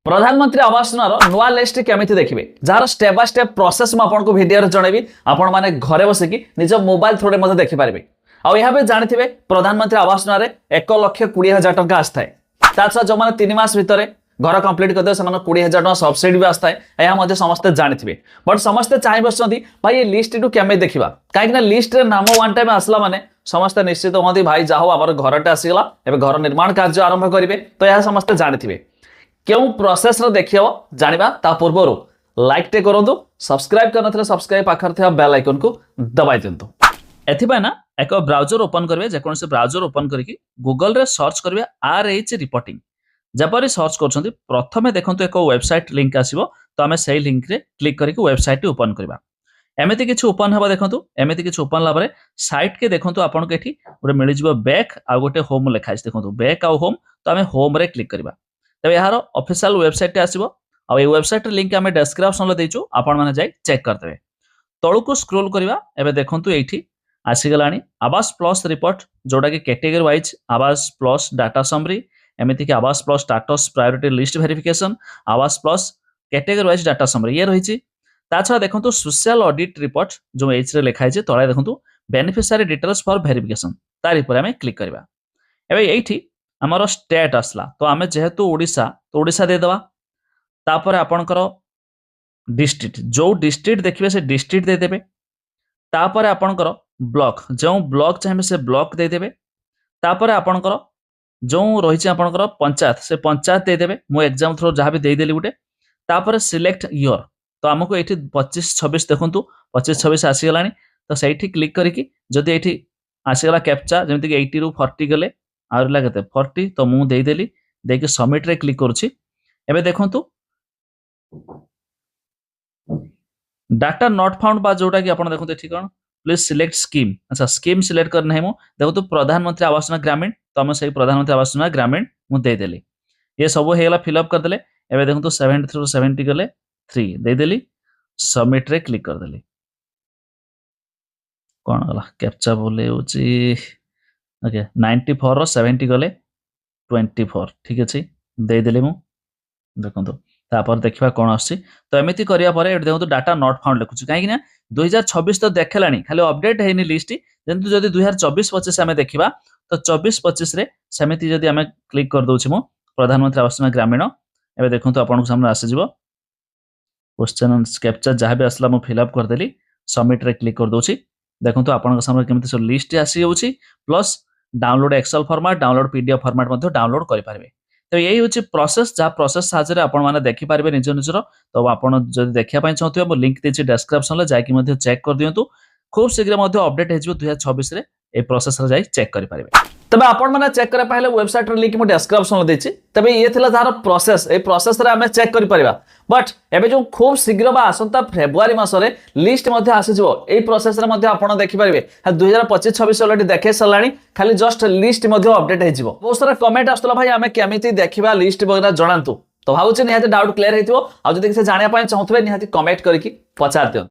प्रधानमंत्री आवास योजनार नुआ लिस्ट केमिति देखिए jar step by step process मुझे भिडियो जनइबी आपण मैंने घरे बसिकी निज मोबाइल थ्रू में देखिपारे आउ जानते प्रधानमंत्री आवास योजन 1,20,000 टंका आसता है जो मैंने 3 मास भितर घर कंप्लीट करदे से 20,000 टंका सब्सिडी भी आसता है यह समस्ते जानते बट समस्ते चाह बस भाई ये लिस्ट टू केमी देखा कहीं लिस्ट नाम वन टाइम आसला माने समस्ते निश्चित हमें भाई जाओ आम घरटे आसीगला एवं घर निर्माण कार्य आरंभ करेंगे तो यह समस्ते जानते क्यों प्रोसेस देखिए जाना ता पूर्व लाइक टे करूँ सब्सक्राइब करन सब्सक्राइब पाखर थे बेल आइकन को दबाई दिंतु एथिपाई ना एक ब्राउजर ओपन करेंगे जेकोसी ब्राउजर ओपन करके गूगल रे सर्च करेंगे RH रिपोर्टिंग जपरी सर्च कर प्रथमे देखो एक वेबसाइट लिंक आसो तो आम से लिंक रे क्लिक करके वेबसाइट ओपन करवा एमती किसी ओपन हम देखो एमती किसी ओपन लाभ साइट के देखो आपको ये गोटे मिल बैक आ गोटे होम लिखाई देखो बैक आउ होम तो आम होम रे क्लिक करवा तब यार ऑफिशियल वेबसाइट आसो आ वेबसाइट लिंक आम डिस्क्रिप्शन देचु आपण मैंने जाई चेक करदे तळु को स्क्रॉल करवा एबे देखंतु एठी आसीगलानी आवास प्लस रिपोर्ट जोटा कि category wise Awaas plus data summary एमती कि Awaas plus status priority list verification Awaas plus category wise data summary ये रही ता छड़ा देखंतु सोशल ऑडिट रिपोर्ट जो एच रे लिखाई छै तळे देखंतु बेनिफिशियरी डिटेल्स फॉर वेरिफिकेशन तारि पर आमे क्लिक करबा एबे एठी हमर स्टेट आसला तो आमे जेहेतु ओडिसा तो ओडिसा दे देबा तापर आपनकर डिस्ट्रिक्ट जो डिस्ट्रिक्ट देखिबे से डिस्ट्रिक्ट दे देबे तापर आपनकर ब्लॉक जो ब्लॉक चाहिए से ब्लॉक दे देबे तापर आपनकर जो रही छै आपनकर पंचायत से पंचायत दे देबे मो एग्जाम थ्रो जहां भी दे देली गुटे तापर सिलेक्ट ईयर तो हमको ये 25-26 देखु 25-26 आसीगलानी तो सही क्लिक करके जदि ये आसीगला कैप्चा जमीक 80 रू 40 गले आउरला केते 40 तो मु दे देली देके सबमिट रे क्लिक करूची एबे देखंतु डाटा नॉट फाउंड बा जोटा कि आपण देखंतु एठी कोन प्लीज सिलेक्ट स्कीम अच्छा स्कीम सिलेक्ट करना है मु देखंतु प्रधानमंत्री आवास योजना ग्रामीण तो हम सही प्रधानमंत्री आवास योजना ग्रामीण मु दे देली ये सब हेला फिल अप कर देले एबे देखंतु 70 रू 70 गले 3 दे देली सबमिट रे क्लिक कर देली कोन गला कैप्चा बोले होची ओके 94 रो 70 गले 24 ठीक अछि दे देली मु देखंतु तापर देखिबा कोन आसी तो एमिति करिया परे एट देखंतु डाटा नॉट फाउंड लिखुछु काहे कि ना 2026 तो देखलानी खाली अपडेट हेनी लिस्ट जेंतु जदी 2024-25 हमें देखिबा तो 24-25 रे समिति जदी हमें क्लिक कर दोछि मु प्रधानमंत्री आवास योजना ग्रामीण एबे देखंतु आपन सामने आसी जिवो क्वेश्चन एंड कैप्चा जहां भी असला मु फिल अप कर देली सबमिट रे क्लिक कर दोछि देखंतु आपन सामने केमिति सो लिस्ट आसी होछि plus download excel format download PDF format मध्ये डाउनलोड करि पारबे तो यही हूँ प्रोसेस जहाँ प्रोसेस साहाଯ୍ୟରେ आपण माने देखि पारबे निज निजर तो आपण जदि देखिया पय चाहथिबे मो लिंक देछि डिस्क्रिप्शन ले जाकी मध्ये चेक कर दियंतु खूब शीघ्र मध्ये अपडेट हेजिबो 2026 रे ए प्रोसेस रे जाई चेक करि पारबे तबे आपण माने चेक करे पहले वेबसाइट रे लिंक मो डिस्क्रिप्शन ले देछि तबे ये थिला जार प्रोसेस ए प्रोसेस रे हमें चेक करि परिबा बट एबे जो खूब शीघ्र बा आसंता फेब्रुआरी मास रे लिस्ट मध्ये आसी जिवो ए प्रोसेस रे मध्ये आपण देखि पारबे 2025-26 ऑलरेडी देखे सलानी खाली जस्ट लिस्ट मध्ये अपडेट हे जिवो बहुत सारा कमेंट आस्तला भाई हमें केमिति देखिबा लिस्ट वगैरह जणांतु तो भाबुछि निहाती डाउट क्लियर हेतिबो आ जदि किसे जानिया पय चाहथबे निहाती कमेंट करके पचार दियौ।